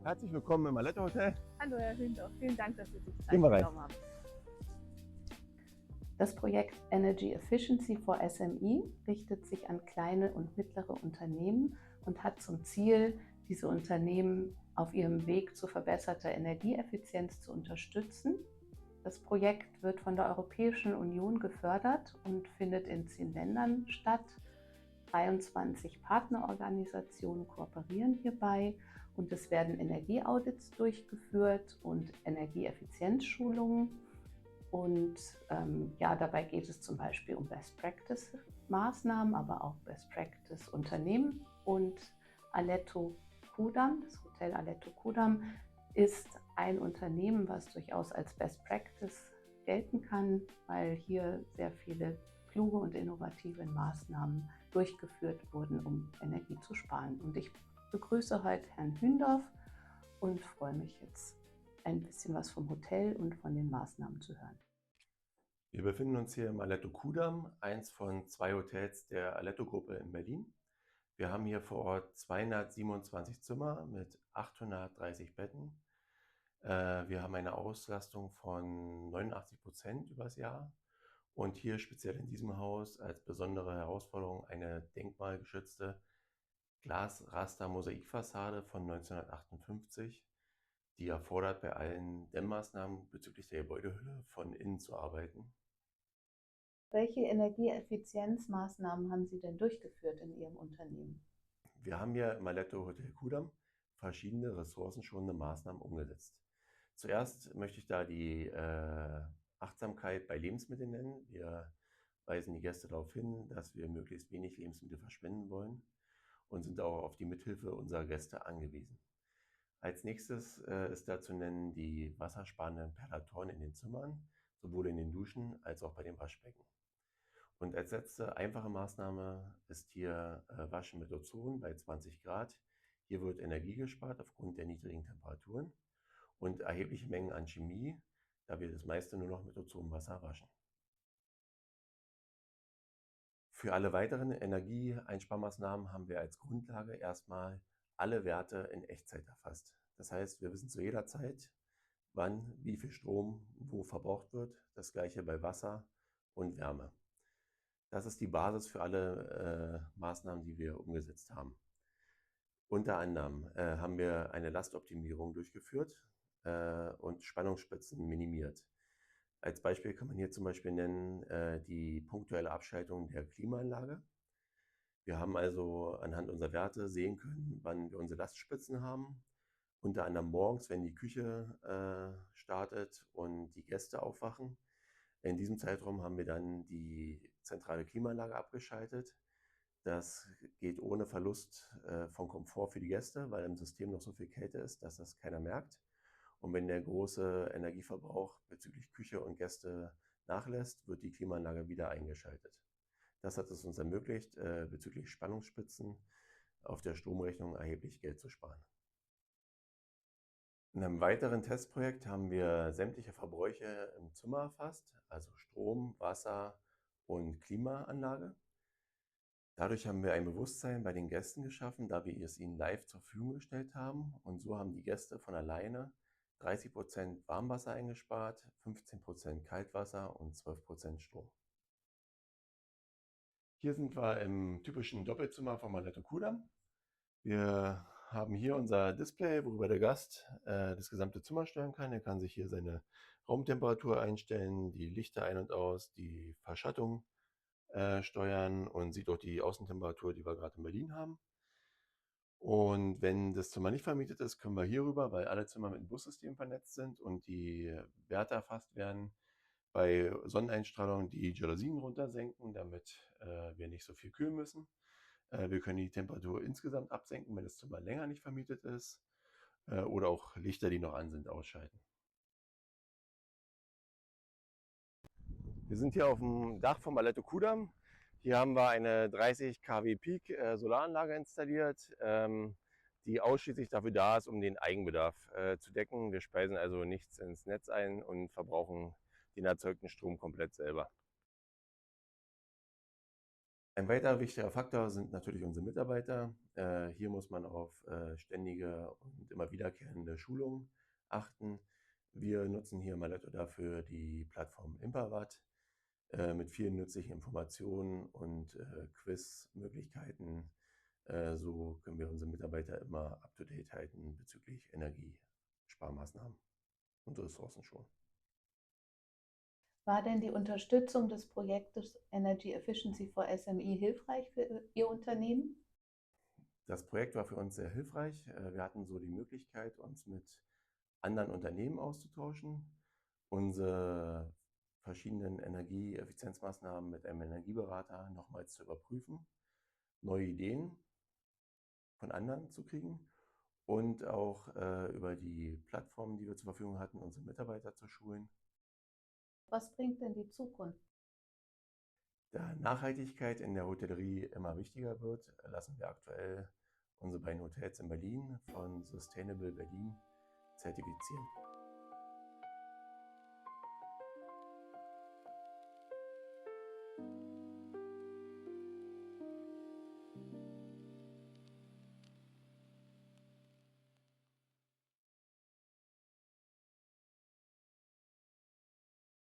Herzlich willkommen im Aletto Hotel. Hallo Herr Hündorf, vielen Dank, dass Sie sich Zeit Gehen wir rein. genommen haben. Das Projekt Energy Efficiency for SME richtet sich an kleine und mittlere Unternehmen und hat zum Ziel, diese Unternehmen auf ihrem Weg zu verbesserter Energieeffizienz zu unterstützen. Das Projekt wird von der Europäischen Union gefördert und findet in 10 Ländern statt. 23 Partnerorganisationen kooperieren hierbei und es werden Energieaudits durchgeführt und Energieeffizienzschulungen. Und dabei geht es zum Beispiel um Best-Practice-Maßnahmen, aber auch Best-Practice-Unternehmen. Und Aletto Kudamm, das Hotel Aletto Kudamm, ist ein Unternehmen, was durchaus als Best-Practice gelten kann, weil hier sehr viele kluge und innovative Maßnahmen durchgeführt wurden, um Energie zu sparen. Und ich begrüße heute Herrn Hündorf und freue mich jetzt, ein bisschen was vom Hotel und von den Maßnahmen zu hören. Wir befinden uns hier im Aletto Kudamm, eins von 2 Hotels der Aletto-Gruppe in Berlin. Wir haben hier vor Ort 227 Zimmer mit 830 Betten. Wir haben eine Auslastung von 89% übers Jahr und hier speziell in diesem Haus als besondere Herausforderung eine denkmalgeschützte Glasraster-Mosaikfassade von 1958, die erfordert, bei allen Dämmmaßnahmen bezüglich der Gebäudehülle von innen zu arbeiten. Welche Energieeffizienzmaßnahmen haben Sie denn durchgeführt in Ihrem Unternehmen? Wir haben hier im Aletto Hotel Kudamm verschiedene ressourcenschonende Maßnahmen umgesetzt. Zuerst möchte ich da die Achtsamkeit bei Lebensmitteln nennen. Wir weisen die Gäste darauf hin, dass wir möglichst wenig Lebensmittel verschwenden wollen und sind auch auf die Mithilfe unserer Gäste angewiesen. Als nächstes ist da zu nennen die wassersparenden Perlatoren in den Zimmern, sowohl in den Duschen als auch bei den Waschbecken. Und als letzte einfache Maßnahme ist hier Waschen mit Ozon bei 20 Grad. Hier wird Energie gespart aufgrund der niedrigen Temperaturen und erhebliche Mengen an Chemie, da wir das meiste nur noch mit Ozonwasser waschen. Für alle weiteren Energieeinsparmaßnahmen haben wir als Grundlage erstmal alle Werte in Echtzeit erfasst. Das heißt, wir wissen zu jeder Zeit, wann wie viel Strom wo verbraucht wird. Das gleiche bei Wasser und Wärme. Das ist die Basis für alle Maßnahmen, die wir umgesetzt haben. Unter anderem haben wir eine Lastoptimierung durchgeführt und Spannungsspitzen minimiert. Als Beispiel kann man hier zum Beispiel nennen die punktuelle Abschaltung der Klimaanlage. Wir haben also anhand unserer Werte sehen können, wann wir unsere Lastspitzen haben. Unter anderem morgens, wenn die Küche startet und die Gäste aufwachen. In diesem Zeitraum haben wir dann die zentrale Klimaanlage abgeschaltet. Das geht ohne Verlust von Komfort für die Gäste, weil im System noch so viel Kälte ist, dass das keiner merkt. Und wenn der große Energieverbrauch bezüglich Küche und Gäste nachlässt, wird die Klimaanlage wieder eingeschaltet. Das hat es uns ermöglicht, bezüglich Spannungsspitzen auf der Stromrechnung erheblich Geld zu sparen. In einem weiteren Testprojekt haben wir sämtliche Verbräuche im Zimmer erfasst, also Strom, Wasser und Klimaanlage. Dadurch haben wir ein Bewusstsein bei den Gästen geschaffen, da wir es ihnen live zur Verfügung gestellt haben. Und so haben die Gäste von alleine 30% Warmwasser eingespart, 15% Kaltwasser und 12% Strom. Hier sind wir im typischen Doppelzimmer vom Aletto Kudamm. Wir haben hier unser Display, worüber der Gast das gesamte Zimmer steuern kann. Er kann sich hier seine Raumtemperatur einstellen, die Lichter ein- und aus, die Verschattung steuern und sieht auch die Außentemperatur, die wir gerade in Berlin haben. Und wenn das Zimmer nicht vermietet ist, können wir hier rüber, weil alle Zimmer mit dem Bussystem vernetzt sind und die Werte erfasst werden, bei Sonneneinstrahlung die Jalousien runtersenken, damit wir nicht so viel kühlen müssen. Wir können die Temperatur insgesamt absenken, wenn das Zimmer länger nicht vermietet ist, oder auch Lichter, die noch an sind, ausschalten. Wir sind hier auf dem Dach vom Aletto Kudamm. Hier haben wir eine 30 kW Peak Solaranlage installiert, die ausschließlich dafür da ist, um den Eigenbedarf zu decken. Wir speisen also nichts ins Netz ein und verbrauchen den erzeugten Strom komplett selber. Ein weiterer wichtiger Faktor sind natürlich unsere Mitarbeiter. Hier muss man auf ständige und immer wiederkehrende Schulungen achten. Wir nutzen hier Maletto dafür die Plattform Impavat mit vielen nützlichen Informationen und Quizmöglichkeiten. So können wir unsere Mitarbeiter immer up-to-date halten bezüglich Energiesparmaßnahmen und Ressourcenschonung. War denn die Unterstützung des Projektes Energy Efficiency for SME hilfreich für Ihr Unternehmen? Das Projekt war für uns sehr hilfreich. Wir hatten so die Möglichkeit, uns mit anderen Unternehmen auszutauschen, unsere verschiedenen Energieeffizienzmaßnahmen mit einem Energieberater nochmals zu überprüfen, neue Ideen von anderen zu kriegen und auch über die Plattformen, die wir zur Verfügung hatten, unsere Mitarbeiter zu schulen. Was bringt denn die Zukunft? Da Nachhaltigkeit in der Hotellerie immer wichtiger wird, lassen wir aktuell unsere beiden Hotels in Berlin von Sustainable Berlin zertifizieren.